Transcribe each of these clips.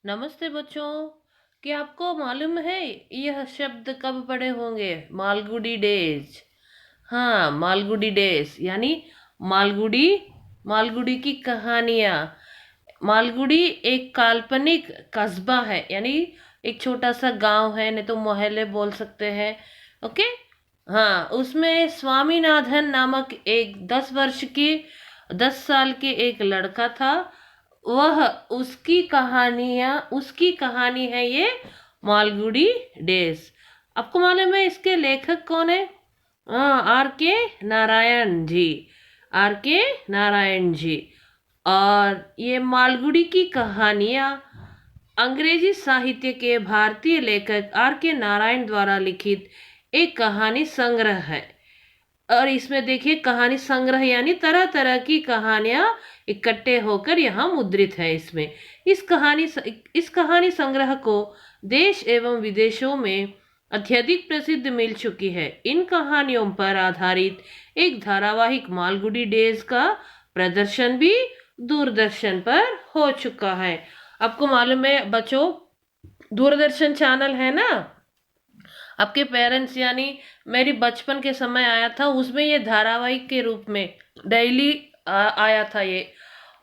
नमस्ते बच्चों। क्या आपको मालूम है यह शब्द कब पढ़े होंगे? मालगुडी डेज। हाँ, मालगुडी डेज यानी मालगुडी मालगुडी की कहानियाँ। मालगुडी एक काल्पनिक कस्बा है, यानी एक छोटा सा गांव है, नहीं तो मोहल्ले बोल सकते हैं। ओके। हाँ, उसमें स्वामीनाथन नामक एक 10 साल के एक लड़का था। वह उसकी कहानी है ये मालगुडी डेज। आपको मालूम है इसके लेखक कौन है? हाँ, आर के नारायण जी। और ये मालगुडी की कहानियाँ अंग्रेजी साहित्य के भारतीय लेखक आर के नारायण द्वारा लिखित एक कहानी संग्रह है। और इसमें देखिए, कहानी संग्रह यानी तरह तरह की कहानियां इकट्ठे होकर यहाँ मुद्रित है। इसमें इस कहानी संग्रह को देश एवं विदेशों में अत्यधिक प्रसिद्ध मिल चुकी है। इन कहानियों पर आधारित एक धारावाहिक मालगुडी डेज का प्रदर्शन भी दूरदर्शन पर हो चुका है। आपको मालूम है बच्चों, दूरदर्शन चैनल है ना, आपके पेरेंट्स यानी मेरी बचपन के समय आया था, उसमें ये धारावाहिक के रूप में डेली आया था ये।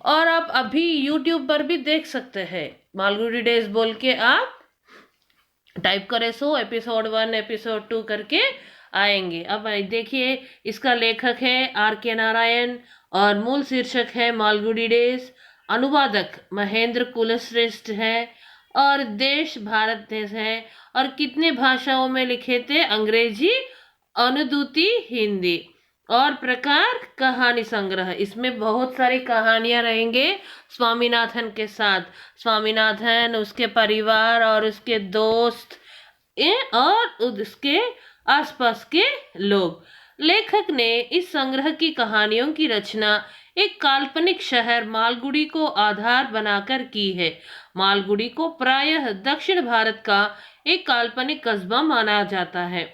और आप अभी यूट्यूब पर भी देख सकते हैं। मालगुडी डेज बोल के आप टाइप करे सो एपिसोड 1 एपिसोड 2 करके आएंगे। अब देखिए, इसका लेखक है आर के नारायण और मूल शीर्षक है मालगुडी डेज। अनुवादक महेंद्र कुलश्रेष्ठ है और देश भारत देश है। और कितने भाषाओं में लिखे थे? अंग्रेजी, अनुदूती, हिंदी। और प्रकार कहानी संग्रह। इसमें बहुत सारी कहानियां रहेंगे स्वामीनाथन के साथ। स्वामीनाथन, उसके परिवार और उसके दोस्त और उसके आसपास के लोग। लेखक ने इस संग्रह की कहानियों की रचना एक काल्पनिक शहर मालगुडी को आधार बनाकर की है। मालगुडी को प्रायः दक्षिण भारत का एक काल्पनिक कस्बा माना जाता है,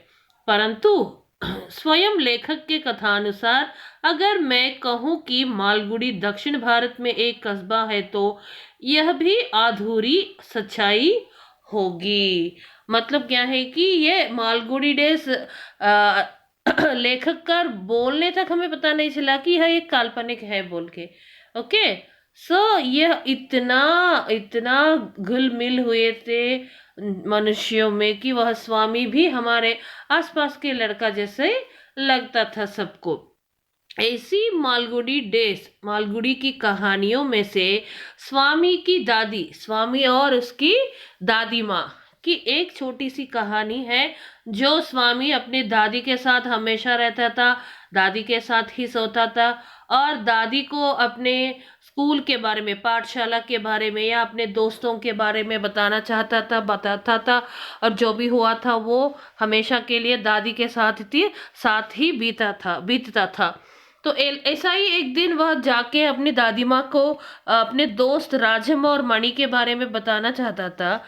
परंतु स्वयं लेखक के कथानुसार अगर मैं कहूं कि मालगुडी दक्षिण भारत में एक कस्बा है, तो यह भी अधूरी सच्चाई होगी। मतलब क्या है कि ये मालगुडी डेज लेखक का बोलने तक हमें पता नहीं चला कि यह एक काल्पनिक है बोल के। ओके। सो यह इतना इतना घुल मिल हुए थे मनुष्यों में कि वह स्वामी भी हमारे आसपास के लड़का जैसे लगता था सबको। ऐसी मालगुडी की कहानियों में से स्वामी और उसकी दादी माँ की एक छोटी सी कहानी है। जो स्वामी अपनी दादी के साथ हमेशा रहता था, दादी के साथ ही सोता था और दादी को अपने स्कूल के बारे में, पाठशाला के बारे में या अपने दोस्तों के बारे में बताता था। और जो भी हुआ था वो हमेशा के लिए दादी के साथ ही बीतता था। तो ऐसा ही एक दिन वह जाके अपनी दादी माँ को अपने दोस्त राजम और मणि के बारे में बताना चाहता था।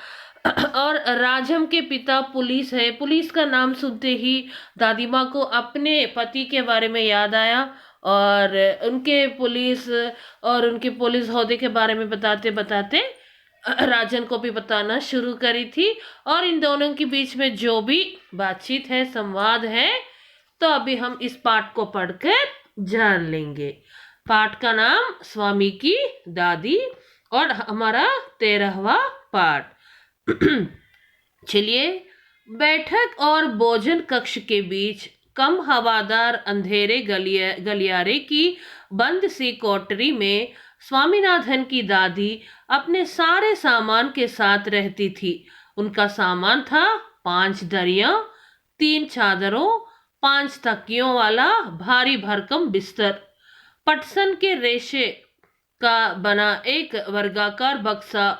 और राजम के पिता पुलिस है। पुलिस का नाम सुनते ही दादी माँ को अपने पति के बारे में याद आया और उनके पुलिस ओहदे के बारे में बताते बताते राजन को भी बताना शुरू करी थी। और इन दोनों के बीच में जो भी बातचीत है, संवाद है, तो अभी हम इस पाठ को पढ़कर जान लेंगे। पाठ का नाम स्वामी की दादी और हमारा 13वां पाठ। चलिए। बैठक और भोजन कक्ष के बीच कम हवादार अंधेरे गलियारे की बंद सी कोठरी में स्वामीनाथन की दादी अपने सारे सामान के साथ रहती थी। उनका सामान था 5 दरिया, 3 चादरों, 5 तकियों वाला भारी भरकम बिस्तर, पटसन के रेशे का बना एक वर्गाकार बक्सा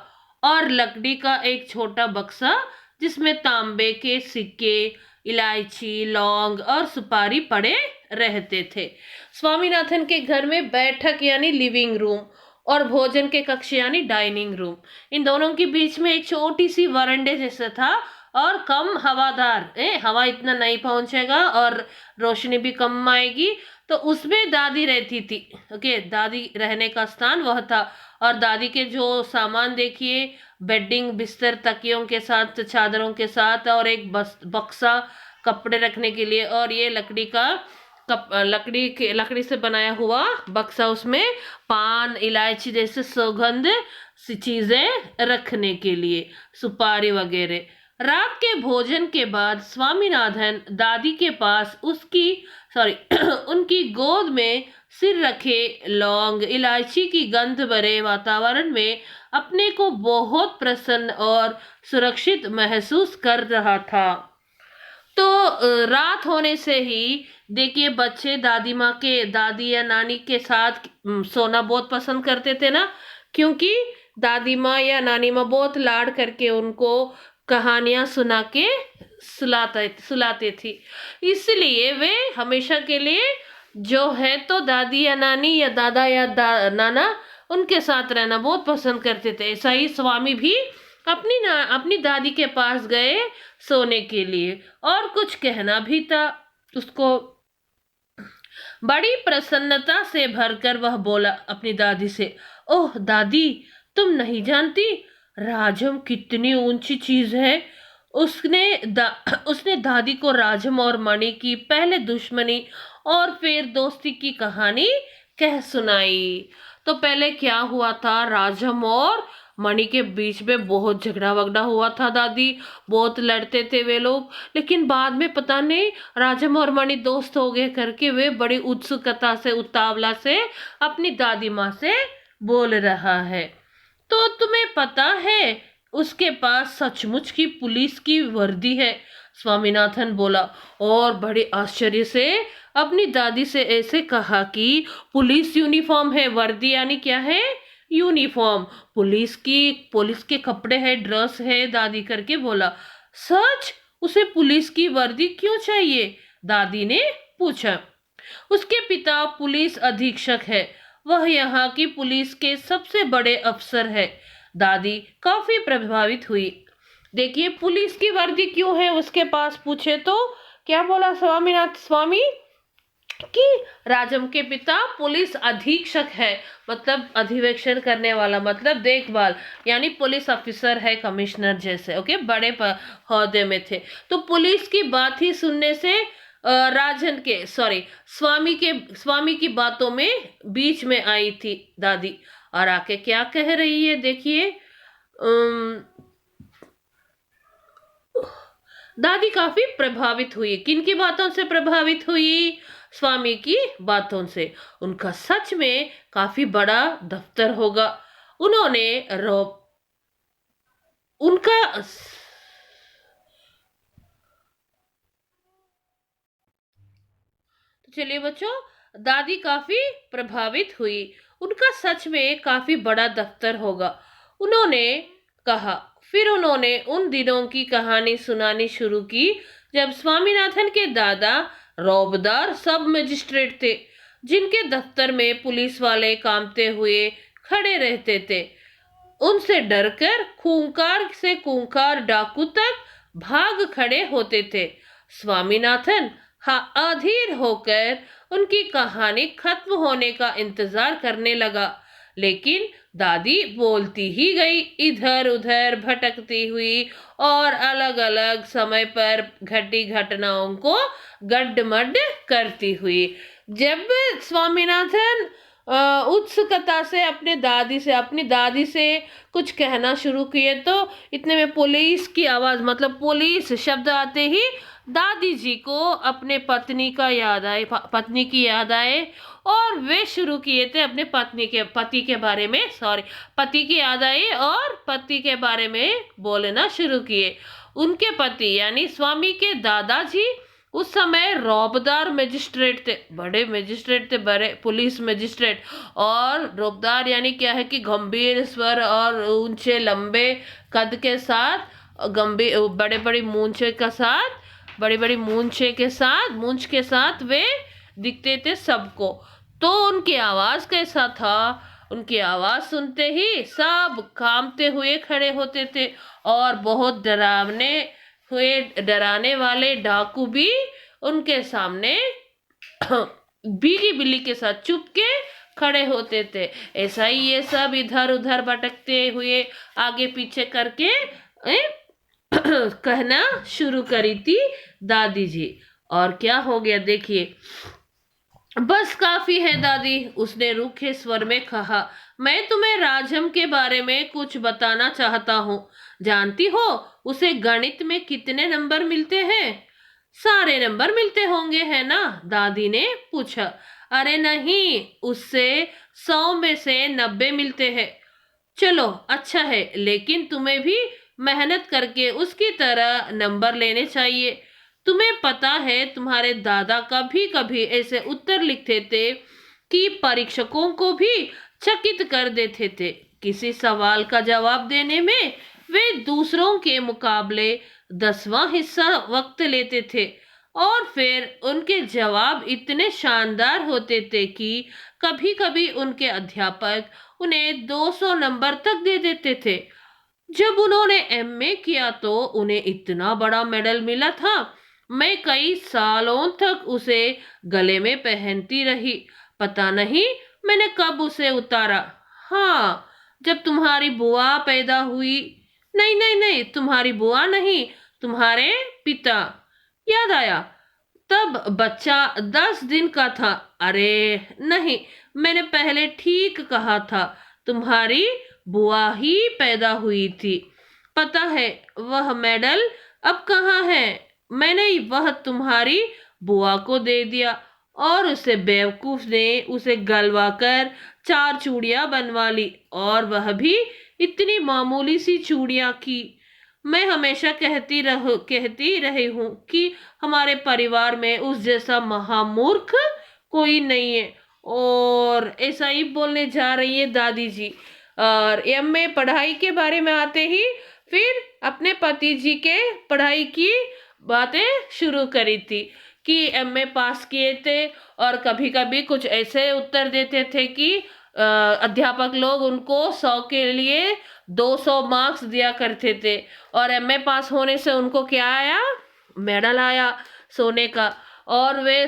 और लकड़ी का एक छोटा बक्सा जिसमें तांबे के सिक्के, इलायची, लौंग और सुपारी पड़े रहते थे। स्वामीनाथन के घर में बैठक यानी लिविंग रूम और भोजन के कक्ष यानी डाइनिंग रूम, इन दोनों के बीच में एक छोटी सी वरांडे जैसा था और कम हवादार, हवा इतना नहीं पहुंचेगा और रोशनी भी कम आएगी, तो उसमें दादी रहती थी। ओके, दादी रहने का स्थान वह था। और दादी के जो सामान देखिए, बेडिंग, बिस्तर, तकियों के साथ, चादरों के साथ, और एक बक्सा कपड़े रखने के लिए, और ये लकड़ी का लकड़ी से बनाया हुआ बक्सा, उसमें पान, इलायची जैसे सुगंध सी चीजें रखने के लिए, सुपारी वगैरह। रात के भोजन के बाद स्वामीनाथन दादी के पास उसकी सॉरी उनकी गोद में सिर रखे लौंग, इलायची की गंध भरे वातावरण में अपने को बहुत प्रसन्न और सुरक्षित महसूस कर रहा था। तो रात होने से ही देखिए, बच्चे दादी या नानी के साथ सोना बहुत पसंद करते थे ना, क्योंकि दादी माँ या नानी माँ बहुत लाड करके उनको कहानियां सुना के सुलाते थी। इसलिए वे हमेशा के लिए जो है तो दादी या नानी या दादा या नाना उनके साथ रहना बहुत पसंद करते थे। ऐसा ही स्वामी भी अपनी दादी के पास गए सोने के लिए, और कुछ कहना भी था उसको। बड़ी प्रसन्नता से भरकर वह बोला अपनी दादी से, ओह दादी, तुम नहीं जानती राजम कितनी ऊंची चीज है। उसने दादी को राजम और मणि की पहले दुश्मनी और फिर दोस्ती की कहानी कह सुनाई। तो पहले क्या हुआ था, राजम और मणि के बीच में बहुत झगड़ा वगड़ा हुआ था। दादी बहुत लड़ते थे वे लोग, लेकिन बाद में पता नहीं राजम और मणि दोस्त हो गए करके वे बड़ी उत्सुकता से, उतावला से अपनी दादी माँ से बोल रहा है। तो तुम्हें पता है उसके पास सचमुच की पुलिस की वर्दी है, स्वामीनाथन बोला, और बड़े आश्चर्य से अपनी दादी से ऐसे कहा कि पुलिस यूनिफॉर्म है। वर्दी यानी क्या है, यूनिफॉर्म, पुलिस के कपड़े है, ड्रेस है, दादी करके बोला। सच, उसे पुलिस की वर्दी क्यों चाहिए, दादी ने पूछा। उसके पिता पुलिस अधीक्षक है, वह यहाँ की पुलिस के सबसे बड़े अफसर है। दादी काफी प्रभावित हुई। देखिए, पुलिस की वर्दी क्यों है उसके पास, पूछे तो क्या बोला स्वामी कि राजम के पिता पुलिस अधीक्षक है, मतलब अधिवेशन करने वाला, मतलब देखभाल, यानी पुलिस ऑफिसर है, कमिश्नर जैसे। ओके, बड़े ओहदे में थे। तो पुलिस की बात ही सुनने से राजन के स्वामी की बातों में बीच में आई थी दादी, और आके क्या कह रही है देखिए। दादी काफी प्रभावित हुई। किन की बातों से प्रभावित हुई, स्वामी की बातों से। उनका सच में काफी बड़ा दफ्तर होगा। उन्होंने उनका तो चलिए बच्चों, दादी काफी प्रभावित हुई। उनका सच में काफी बड़ा दफ्तर होगा, उन्होंने कहा। फिर उन्होंने उन दिनों की कहानी सुनानी शुरू की जब स्वामीनाथन के दादा रौबदार सब मजिस्ट्रेट थे, जिनके दफ्तर में पुलिस वाले कांपते हुए खड़े रहते थे। उनसे डरकर खूंखार से खूंखार डाकू तक भाग खड़े होते थे। स्वामीनाथन अधीर होकर उनकी कहानी खत्म होने का इंतजार करने लगा, लेकिन दादी बोलती ही गई, इधर उधर भटकती हुई और अलग अलग समय पर घटी घटनाओं को गड्ढमड करती हुई। जब स्वामीनाथन उत्सुकता से अपनी दादी से कुछ कहना शुरू किए, तो इतने में पुलिस की आवाज, मतलब पुलिस शब्द आते ही दादी जी को अपने पत्नी की याद आए, और वे शुरू किए थे अपने पति के बारे में पति की याद आई और पति के बारे में बोलना शुरू किए। उनके पति यानी स्वामी के दादाजी उस समय रौबदार मजिस्ट्रेट थे, बड़े मजिस्ट्रेट थे, बड़े पुलिस मजिस्ट्रेट। और रौबदार यानी क्या है कि गंभीर स्वर और ऊंचे लंबे कद के साथ, गंभीर बड़ी बड़ी मूंछ के साथ वे दिखते थे सबको। तो उनकी आवाज कैसा था, उनकी आवाज सुनते ही सब कांपते हुए खड़े होते थे, और बहुत डराने वाले डाकू भी उनके सामने भीगी बिल्ली के साथ चुपके खड़े होते थे। ऐसा ही ये सब इधर उधर भटकते हुए आगे पीछे करके कहना शुरू करी थी दादी जी। और क्या हो गया देखिए। बस काफी है दादी, उसने रूखे स्वर में कहा। मैं तुम्हें राजम के बारे में कुछ बताना चाहता हूँ। जानती हो उसे गणित में कितने नंबर मिलते हैं? सारे नंबर मिलते होंगे है ना? दादी ने पूछा। अरे नहीं, उससे 100 में से 90 मिलते हैं। चलो अच्छा है, लेकिन तुम्हें भी मेहनत करके उसकी तरह नंबर लेने चाहिए। तुम्हें पता है तुम्हारे दादा कभी कभी ऐसे उत्तर लिखते थे कि परीक्षकों को भी चकित कर देते थे। किसी सवाल का जवाब देने में वे दूसरों के मुकाबले 10वां हिस्सा वक्त लेते थे, और फिर उनके जवाब इतने शानदार होते थे कि कभी कभी उनके अध्यापक उन्हें 200 नंबर तक दे देते थे। जब उन्होंने एमए किया तो उन्हें इतना बड़ा मेडल मिला था। मैं कई सालों तक उसे गले में पहनती रही। पता नहीं मैंने कब उसे उतारा। हाँ, जब तुम्हारी बुआ पैदा हुई। नहीं नहीं नहीं, तुम्हारी बुआ नहीं, तुम्हारे पिता। याद आया, तब बच्चा 10 दिन का था। अरे नहीं, मैंने पहले ठीक कहा था, तुम्हारी बुआ ही पैदा हुई थी। पता है वह मेडल अब कहाँ है? मैंने वह तुम्हारी बुआ को दे दिया, और उसे बेवकूफ ने उसे गलवा कर 4 चूड़ियां बनवा ली, और वह भी इतनी मामूली सी चूड़ियां की। मैं हमेशा कहती रही हूँ कि हमारे परिवार में उस जैसा महामूर्ख कोई नहीं है। और ऐसा ही बोलने जा रही है दादी जी। और एमए पढ़ाई के बारे में आते ही फिर अपने पति जी के पढ़ाई की बातें शुरू करी थी कि एमए पास किए थे, और कभी कभी कुछ ऐसे उत्तर देते थे कि अध्यापक लोग उनको 100 के लिए 200 मार्क्स दिया करते थे। और एमए पास होने से उनको क्या आया? मेडल आया सोने का। और वे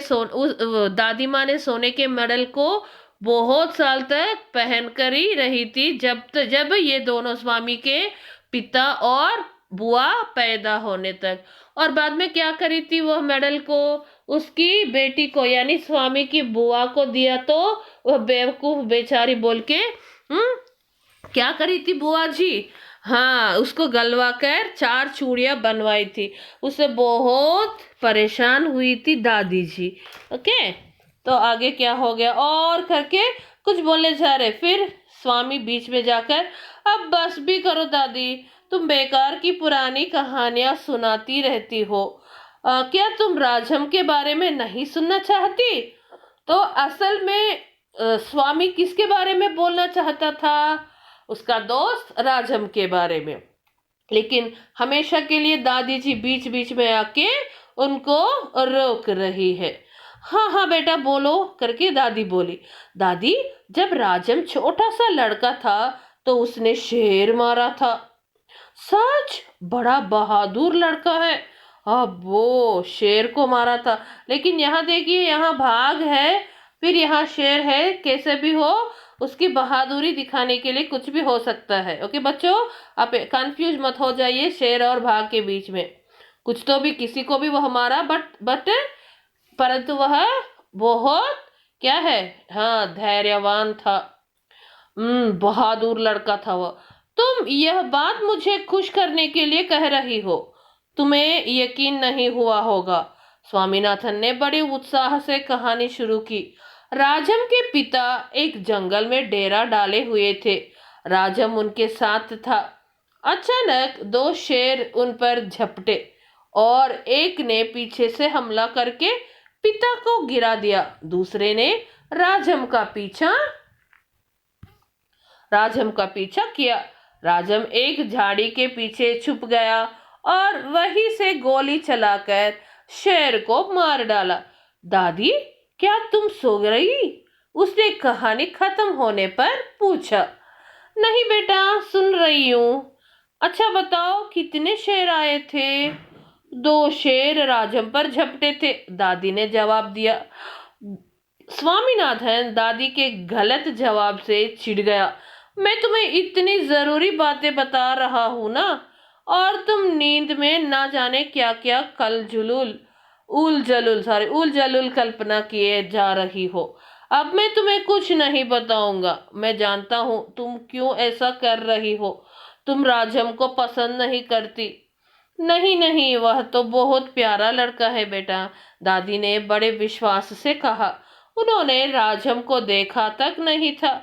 दादी माँ ने सोने के मेडल को बहुत साल तक पहन कर ही रही थी, जब ये दोनों स्वामी के पिता और बुआ पैदा होने तक। और बाद में क्या करी थी वह मेडल को? उसकी बेटी को यानी स्वामी की बुआ को दिया, तो वह बेवकूफ बेचारी बोल के क्या करी थी बुआ जी? हाँ, उसको गलवा कर 4 चूड़ियां बनवाई थी। उससे बहुत परेशान हुई थी दादी जी। ओके, तो आगे क्या हो गया और करके कुछ बोलने जा रहे, फिर स्वामी बीच में जाकर, अब बस भी करो दादी, तुम बेकार की पुरानी कहानियां सुनाती रहती हो। क्या तुम राजम के बारे में नहीं सुनना चाहती? तो असल में स्वामी किसके बारे में बोलना चाहता था? उसका दोस्त राजम के बारे में। लेकिन हमेशा के लिए दादी जी बीच बीच में आके उनको रोक रही है। हाँ हाँ बेटा बोलो करके दादी बोली। दादी, जब राजम छोटा सा लड़का था तो उसने शेर मारा था। सच? बड़ा बहादुर लड़का है। अब वो शेर को मारा था, लेकिन यहाँ देखिए, यहाँ भाग है, फिर यहाँ शेर है, कैसे भी हो उसकी बहादुरी दिखाने के लिए कुछ भी हो सकता है। ओके बच्चों, आप कंफ्यूज मत हो जाइए शेर और भाग के बीच में। कुछ तो भी किसी को भी वो हमारा बट परंतु वह बहुत क्या है, हाँ धैर्यवान था। बहादुर लड़का था वह। तुम यह बात मुझे खुश करने के लिए कह रही हो, तुम्हें यकीन नहीं हुआ होगा। स्वामीनाथन ने बड़े उत्साह से कहानी शुरू की। राजम के पिता एक जंगल में डेरा डाले हुए थे। राजम उनके साथ था। अचानक 2 शेर उन पर झपटे, और एक ने पीछे से हमला करके पिता को गिरा दिया। दूसरे ने राजम का पीछा राजम का पीछा किया। राजम एक झाड़ी के पीछे छुप गया और वहीं से गोली चलाकर शेर को मार डाला। दादी, क्या तुम सो गई? उसने कहानी खत्म होने पर पूछा। नहीं बेटा, सुन रही हूँ। अच्छा बताओ, कितने शेर आए थे? 2 शेर राजम पर झपटे थे, दादी ने जवाब दिया। स्वामीनाथन दादी के गलत जवाब से चिढ़ गया। मैं तुम्हें इतनी जरूरी बातें बता रहा हूं ना, और तुम नींद में ना जाने क्या क्या उल जलुल कल्पना किए जा रही हो। अब मैं तुम्हें कुछ नहीं बताऊंगा। मैं जानता हूं तुम क्यों ऐसा कर रही हो। तुम राजम को पसंद नहीं करती। नहीं नहीं, वह तो बहुत प्यारा लड़का है बेटा, दादी ने बड़े विश्वास से कहा। उन्होंने राजम को देखा तक नहीं था।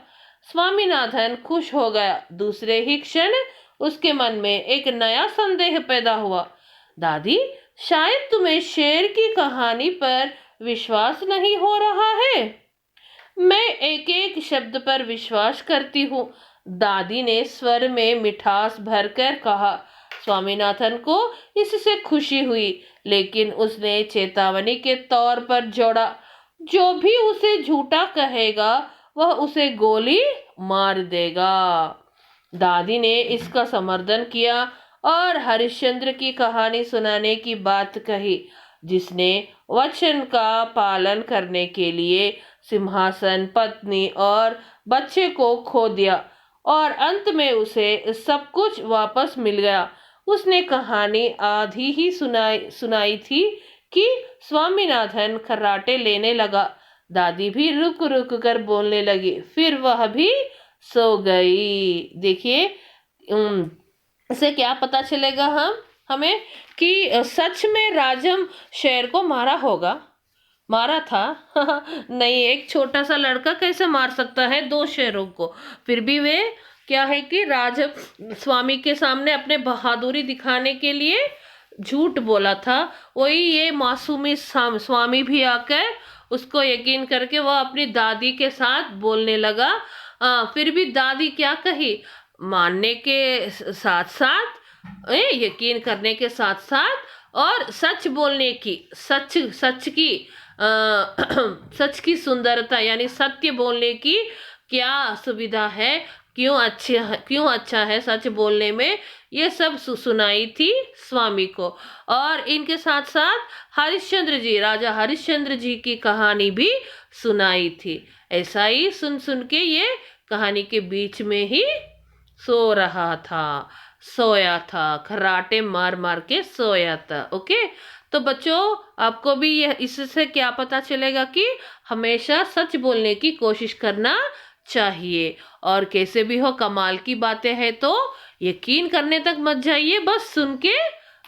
स्वामीनाथन खुश हो गया। दूसरे ही क्षण उसके मन में एक नया संदेह पैदा हुआ। दादी, शायद तुम्हें शेर की कहानी पर विश्वास नहीं हो रहा है। मैं एक एक शब्द पर विश्वास करती हूँ, दादी ने स्वर में मिठास भरकर कहा। स्वामीनाथन को इससे खुशी हुई, लेकिन उसने चेतावनी के तौर पर जोड़ा, जो भी उसे झूठा कहेगा वह उसे गोली मार देगा। दादी ने इसका समर्थन किया और हरिश्चंद्र की कहानी सुनाने की बात कही, जिसने वचन का पालन करने के लिए सिंहासन, पत्नी और बच्चे को खो दिया, और अंत में उसे सब कुछ वापस मिल गया। उसने कहानी आधी ही सुनाई थी कि स्वामीनाथन खर्राटे लेने लगा। दादी भी रुक रुक कर बोलने लगी, फिर वह भी सो गई। देखिए, इससे क्या पता चलेगा हमें कि सच में राजम शेर को मारा था। नहीं, एक छोटा सा लड़का कैसे मार सकता है दो शेरों को। फिर भी वे क्या है कि राज स्वामी के सामने अपने बहादुरी दिखाने के लिए झूठ बोला था। वही ये मासूमी स्वामी भी आकर उसको यकीन करके वह अपनी दादी के साथ बोलने लगा। फिर भी दादी क्या कही, मानने के साथ साथ, यकीन करने के साथ साथ और सच बोलने की, सच की सुंदरता, यानी सत्य बोलने की क्या सुविधा है, क्यों अच्छा है सच बोलने में, ये सब सुनाई थी स्वामी को। और इनके साथ साथ राजा हरिश्चंद्र जी की कहानी भी सुनाई थी। ऐसा ही सुन सुन के ये कहानी के बीच में ही सोया था, खर्राटे मार मार के सोया था। ओके, तो बच्चों, आपको भी यह इससे क्या पता चलेगा कि हमेशा सच बोलने की कोशिश करना चाहिए। और कैसे भी हो, कमाल की बातें हैं तो यकीन करने तक मत जाइए, बस सुन के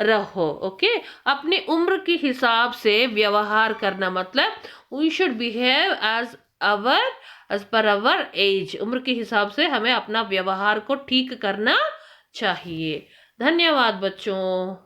रहो। ओके, अपनी उम्र के हिसाब से व्यवहार करना, मतलब we should behave as per our as. उम्र के हिसाब से हमें अपना व्यवहार को ठीक करना चाहिए। धन्यवाद बच्चों।